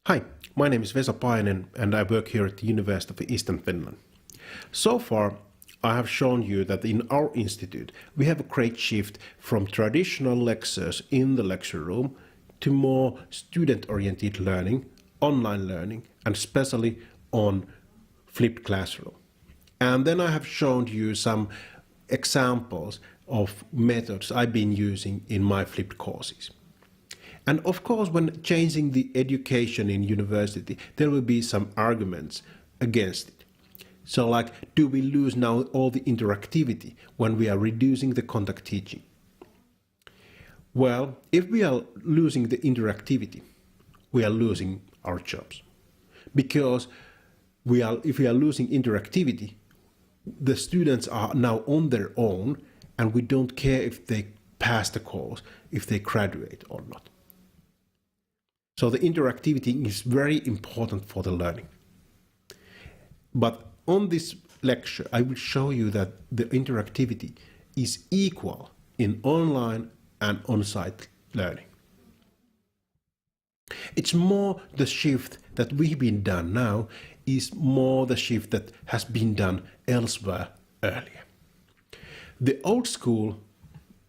Hi, my name is Vesa Painen and I work here at the University of Eastern Finland. So far, I have shown you that in our institute we have a great shift from traditional lectures in the lecture room to more student-oriented learning, online learning, and especially on flipped classroom. And then I have shown you some examples of methods I've been using in my flipped courses. And of course, when changing the education in university, there will be some arguments against it. So like, do we lose now all the interactivity when we are reducing the contact teaching? Well, if we are losing the interactivity, we are losing our jobs. Because if we are losing interactivity, the students are now on their own and we don't care if they pass the course, if they graduate or not. So the interactivity is very important for the learning. But on this lecture, I will show you that the interactivity is equal in online and on-site learning. It's more the shift that we've been done now is more the shift that has been done elsewhere earlier. The old school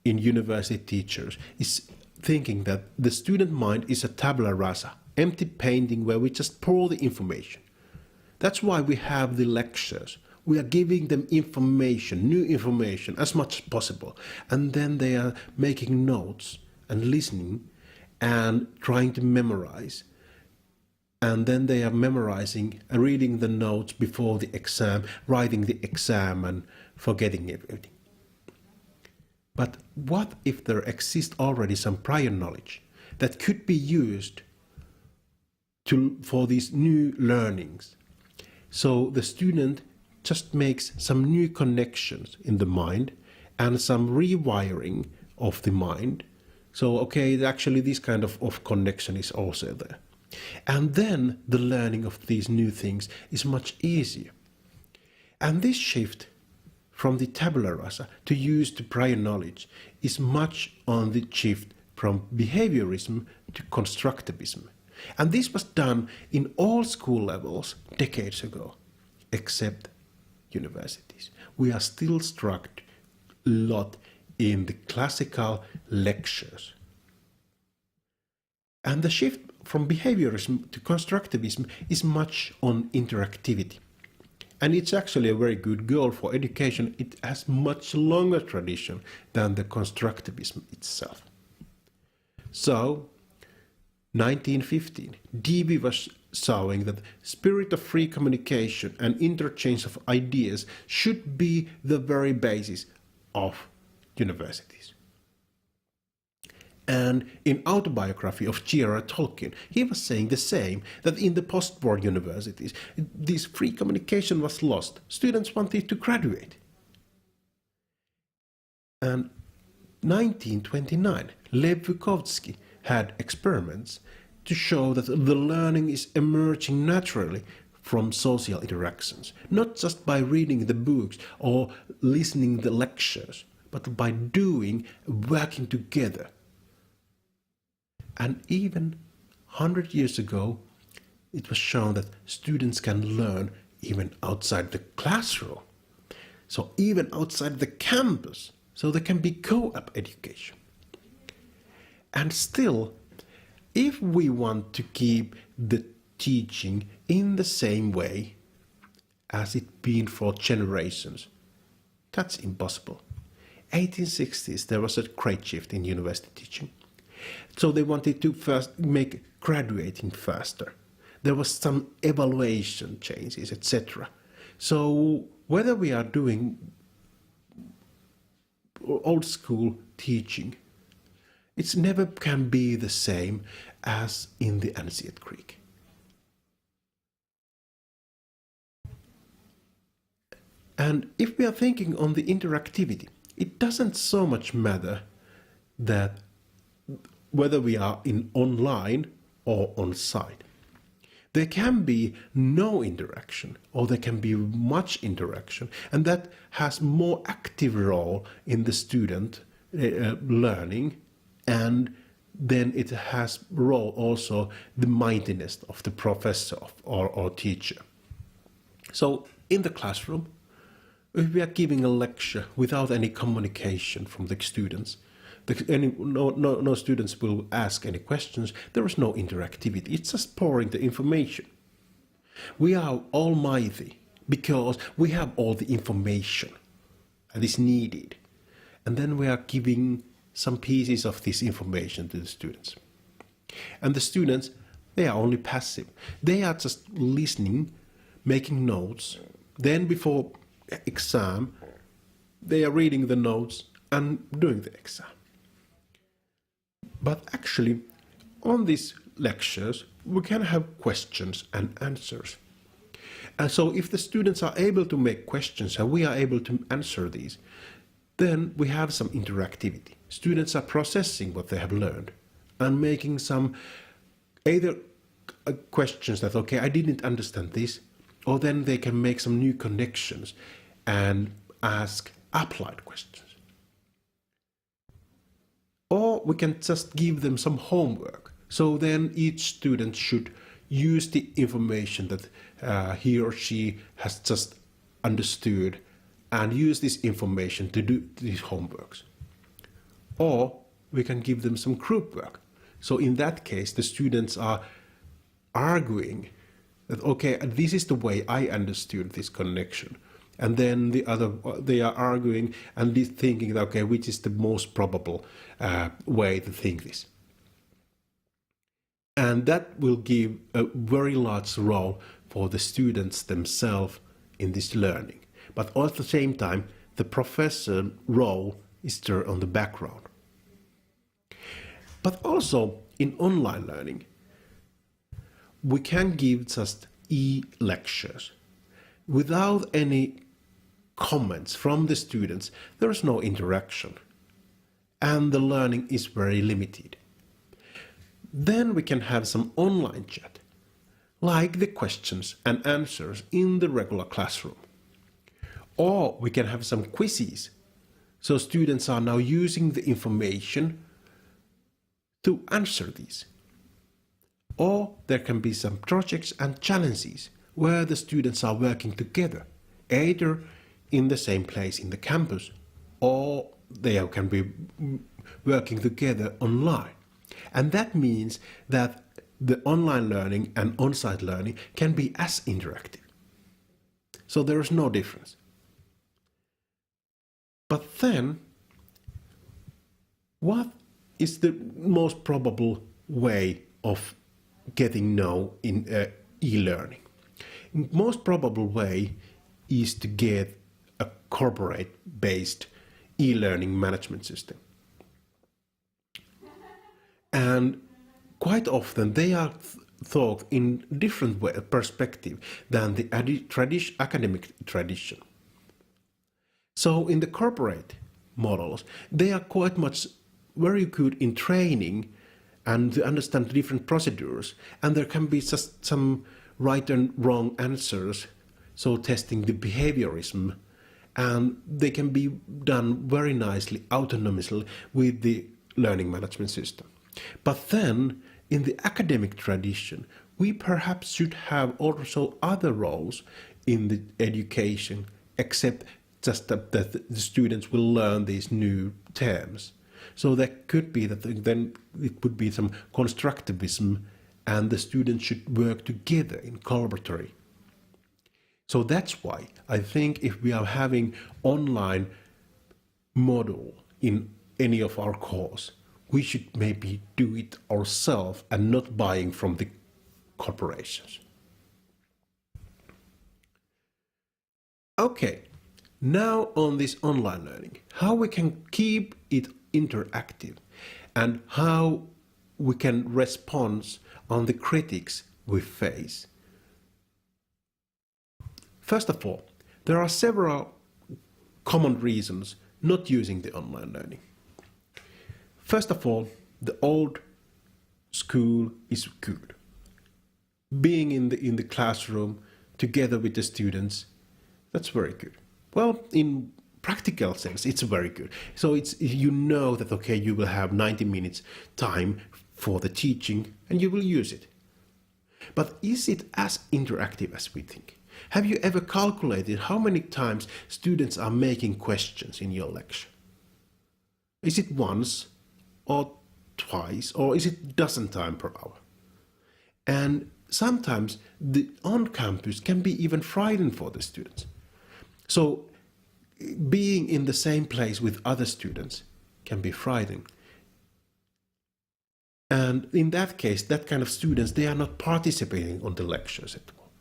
in university teachers is thinking that the student mind is a tabula rasa, empty painting where we just pour the information. That's why we have the lectures. We are giving them information, new information, as much as possible. And then they are making notes and listening and trying to memorize. And then they are memorizing and reading the notes before the exam, writing the exam and forgetting everything. But what if there exists already some prior knowledge that could be used for these new learnings? So the student just makes some new connections in the mind and some rewiring of the mind. So, okay, actually this kind of connection is also there. And then the learning of these new things is much easier. And this shift from the tabula rasa to use the prior knowledge is much on the shift from behaviorism to constructivism. And this was done in all school levels decades ago, except universities. We are still stuck a lot in the classical lectures. And the shift from behaviorism to constructivism is much on interactivity. And it's actually a very good goal for education. It has much longer tradition than the constructivism itself. So, 1915, Dewey was showing that spirit of free communication and interchange of ideas should be the very basis of universities. And in autobiography of J.R.R. Tolkien, he was saying the same, that in the post-war universities, this free communication was lost. Students wanted to graduate. And 1929, Lev Vygotsky had experiments to show that the learning is emerging naturally from social interactions, not just by reading the books or listening the lectures, but by doing, working together. And even 100 years ago, it was shown that students can learn even outside the classroom. So even outside the campus, so there can be co-op education. And still, if we want to keep the teaching in the same way as it's been for generations, that's impossible. 1860s, there was a great shift in university teaching. So they wanted to first make graduating faster. There was some evaluation changes, etc. So whether we are doing old school teaching, it never can be the same as in the ancient Greek. And if we are thinking on the interactivity, it doesn't so much matter that whether we are in online or on site. There can be no interaction or there can be much interaction, and that has more active role in the student learning and then it has role also the mindedness of the professor or teacher. So in the classroom, if we are giving a lecture without any communication from the students, no students will ask any questions, there is no interactivity, it's just pouring the information. We are almighty because we have all the information that is needed, and then we are giving some pieces of this information to the students. And the students, they are only passive. They are just listening, making notes. Then before exam, they are reading the notes and doing the exam. But actually, on these lectures, we can have questions and answers. And so if the students are able to make questions and we are able to answer these, then we have some interactivity. Students are processing what they have learned and making some either questions that, okay, I didn't understand this, or then they can make some new connections and ask applied questions. Or we can just give them some homework. So then each student should use the information that he or she has just understood and use this information to do these homeworks. Or we can give them some group work. So in that case, the students are arguing that, okay, this is the way I understood this connection. And then they are arguing and thinking, okay, which is the most probable way to think this. And that will give a very large role for the students themselves in this learning. But at the same time, the professor role is there on the background. But also in online learning, we can give just e-lectures. Without any comments from the students, there is no interaction, and the learning is very limited. Then we can have some online chat, like the questions and answers in the regular classroom. Or we can have some quizzes, so students are now using the information to answer these. Or there can be some projects and challenges where the students are working together, either in the same place in the campus, or they can be working together online. And that means that the online learning and on-site learning can be as interactive. So there is no difference. But then, what is the most probable way of getting know in e-learning? Most probable way is to get a corporate-based e-learning management system. And quite often they are thought in different perspective than the academic tradition. So in the corporate models, they are quite much very good in training and to understand the different procedures, and there can be just some right and wrong answers, so testing the behaviorism, and they can be done very nicely autonomously with the learning management system. But then in the academic tradition, we perhaps should have also other roles in the education, except just that the students will learn these new terms. So there could be that then it would be some constructivism, and the students should work together in collaboratory. So that's why I think if we are having online model in any of our course, we should maybe do it ourselves and not buying from the corporations. Okay, now on this online learning, how we can keep it interactive and how we can respond on the critics we face. First of all, there are several common reasons not using the online learning. First of all, the old school is good. Being in the classroom together with the students, that's very good. Well, in practical sense, it's very good. So it's, you know that, okay, you will have 90 minutes time for the teaching and you will use it. But is it as interactive as we think? Have you ever calculated how many times students are making questions in your lecture? Is it once or twice, or is it dozen times per hour? And sometimes the on-campus can be even frightening for the students. So being in the same place with other students can be frightening. And in that case, that kind of students, they are not participating on the lectures at all.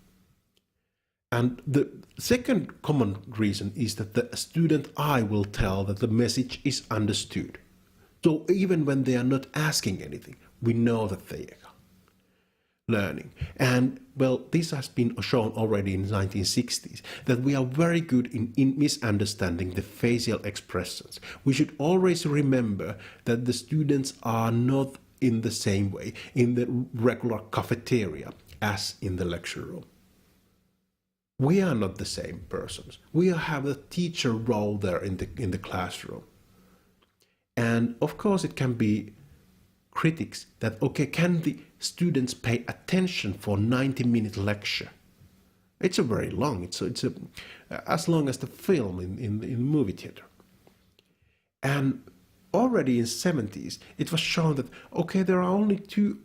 And the second common reason is that the student eye will tell that the message is understood. So even when they are not asking anything, we know that they are learning. And well, this has been shown already in the 1960s, that we are very good in misunderstanding the facial expressions. We should always remember that the students are not in the same way in the regular cafeteria as in the lecture room. We are not the same persons. We have a teacher role there in the classroom. And of course it can be critics that, okay, can the students pay attention for 90-minute lecture? It's a very long, it's as long as the film in the movie theater. And already in the 70s, it was shown that, okay, there are only 2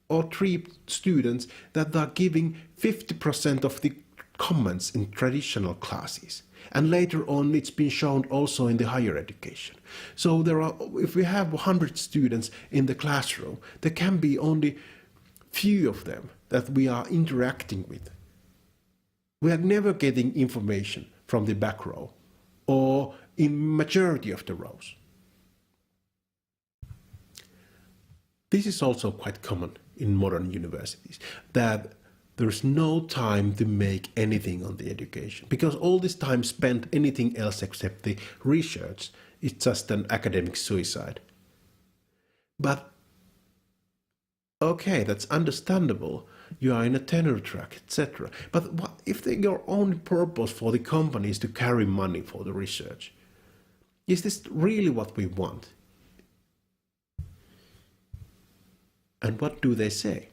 or 3 students that are giving 50% of the comments in traditional classes. And later on, it's been shown also in the higher education. So there are, if we have 100 students in the classroom, there can be only few of them that we are interacting with. We are never getting information from the back row or in majority of the rows. This is also quite common in modern universities, that there's no time to make anything on the education, because all this time spent anything else except the research is just an academic suicide. But okay, that's understandable. You are in a tenure track, etc. But what if your only purpose for the company is to carry money for the research? Is this really what we want? And what do they say?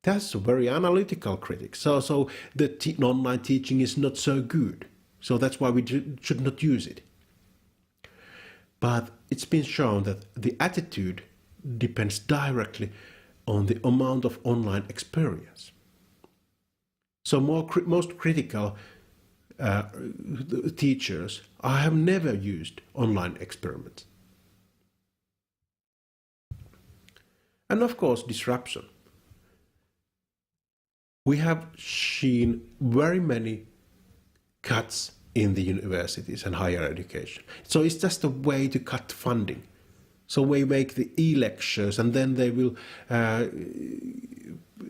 That's a very analytical critic. So the online teaching is not so good. So that's why we should not use it. But it's been shown that the attitude depends directly on the amount of online experience. So most critical teachers have never used online experiments. And of course, disruption. We have seen very many cuts in the universities and higher education. So it's just a way to cut funding. So we make the e-lectures and then they will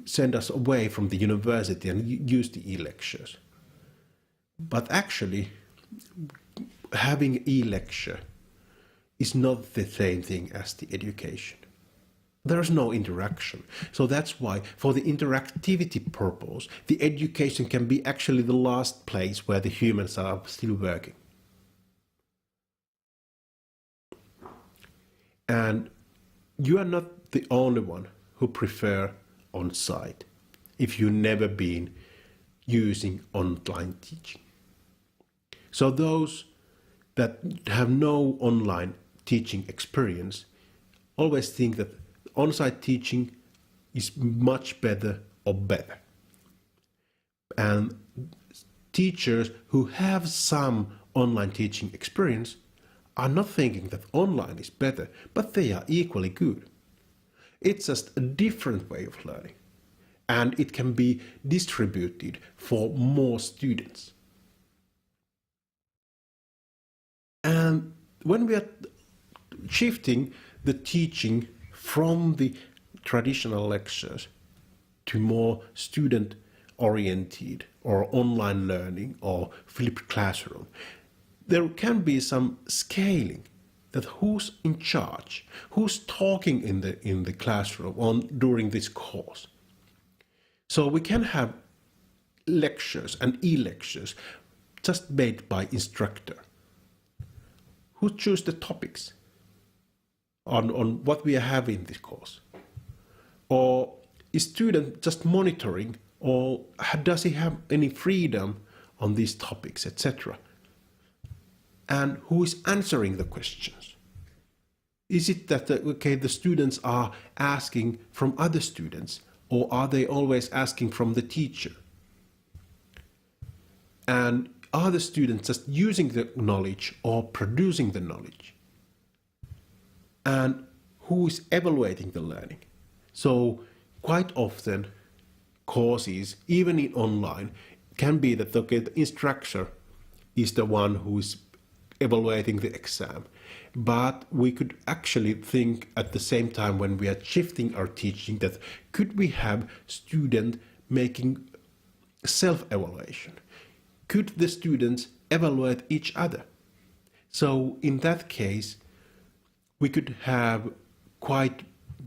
send us away from the university and use the e-lectures. But actually, having e-lecture is not the same thing as the education. There's no interaction. So that's why, for the interactivity purpose, the education can be actually the last place where the humans are still working. And you are not the only one who prefer on-site if you've never been using online teaching. So those that have no online teaching experience always think that on-site teaching is much better or better. And teachers who have some online teaching experience are not thinking that online is better, but they are equally good. It's just a different way of learning, and it can be distributed for more students. And when we are shifting the teaching from the traditional lectures to more student-oriented or online learning or flipped classroom, there can be some scaling, that who's in charge, who's talking in the classroom during this course. So we can have lectures and e-lectures just made by instructor? Who choose the topics on what we have in this course? Or is student just monitoring, or does he have any freedom on these topics, etc.? And who is answering the questions? Is it that the students are asking from other students, or are they always asking from the teacher? And are the students just using the knowledge or producing the knowledge? And who is evaluating the learning? So quite often courses, even in online, can be that the instructor is the one who is evaluating the exam. But we could actually think at the same time, when we are shifting our teaching, that could we have student making self-evaluation? Could the students evaluate each other? So in that case, we could have quite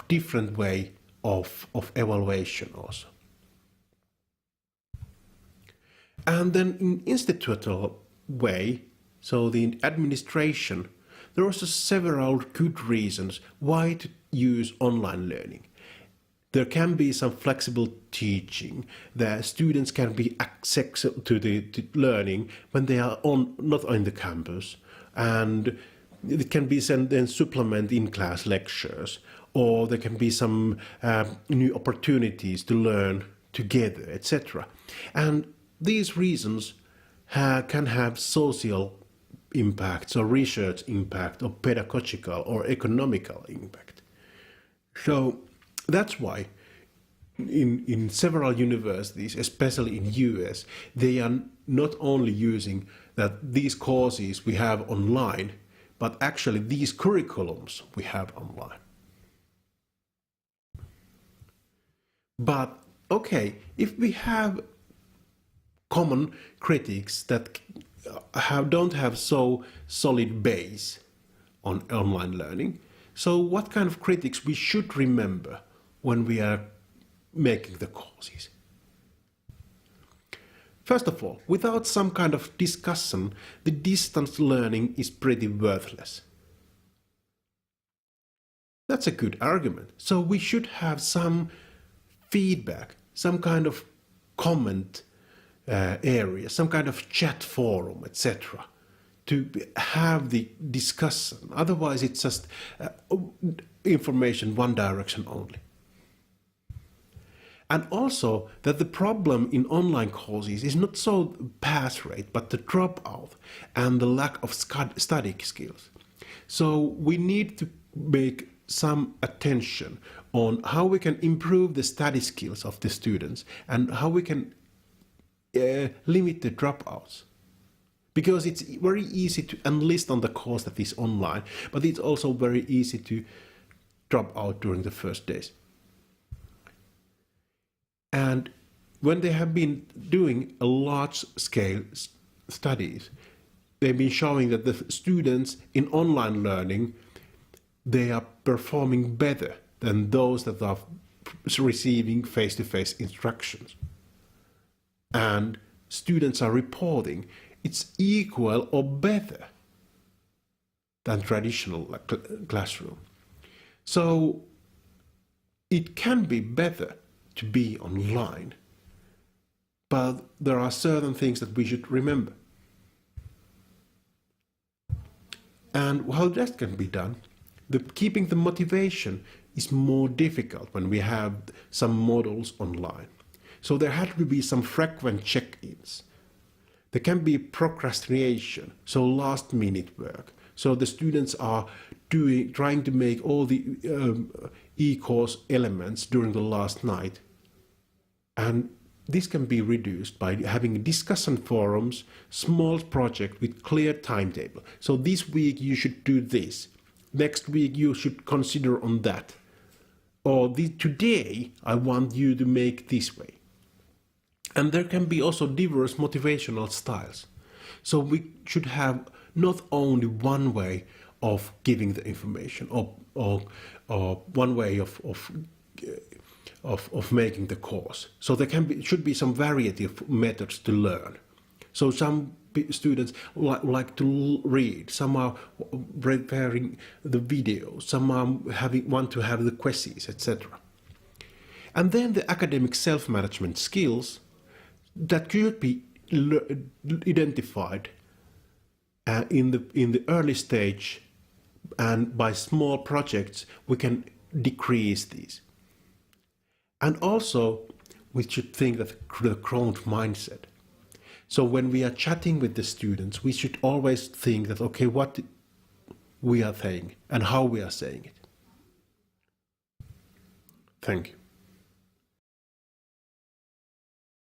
different way of evaluation also. And then in institutional way, so the administration, there are also several good reasons why to use online learning. There can be some flexible teaching. The students can be accessible to the learning when they are not on the campus, and it can be then supplement in class lectures, or there can be some new opportunities to learn together, etc. And these reasons can have social impacts or research impact or pedagogical or economical impact. So that's why in several universities, especially in US, they are not only using that these courses we have online, but actually these curriculums we have online. But okay, if we have common critics that don't have so solid base on online learning, so what kind of critics we should remember when we are making the courses? First of all, without some kind of discussion, the distance learning is pretty worthless. That's a good argument. So we should have some feedback, some kind of comment area, some kind of chat forum, etc., to have the discussion. Otherwise, it's just information one direction only. And also that the problem in online courses is not so pass rate, but the dropout and the lack of study skills. So we need to make some attention on how we can improve the study skills of the students and how we can limit the dropouts. Because it's very easy to enlist on the course that is online, but it's also very easy to drop out during the first days. And when they have been doing a large-scale studies, they've been showing that the students in online learning, they are performing better than those that are receiving face-to-face instructions. And students are reporting it's equal or better than traditional classroom. So it can be better to be online, but there are certain things that we should remember. And how that can be done, keeping the motivation is more difficult when we have some models online. So there had to be some frequent check-ins. There can be procrastination, so last-minute work. So the students are trying to make all the e-course elements during the last night. And this can be reduced by having discussion forums, small project with clear timetable. So this week you should do this. Next week you should consider on that. Or today I want you to make this way. And there can be also diverse motivational styles. So we should have not only one way of giving the information or one way of making the course. So there should be some variety of methods to learn. So some students like to read, some are preparing the videos, some are want to have the quizzes, etc. And then the academic self-management skills that could be identified in the early stage, and by small projects we can decrease these. And also we should think that the growth mindset. So when we are chatting with the students, we should always think that, okay, what we are saying and how we are saying it. Thank you.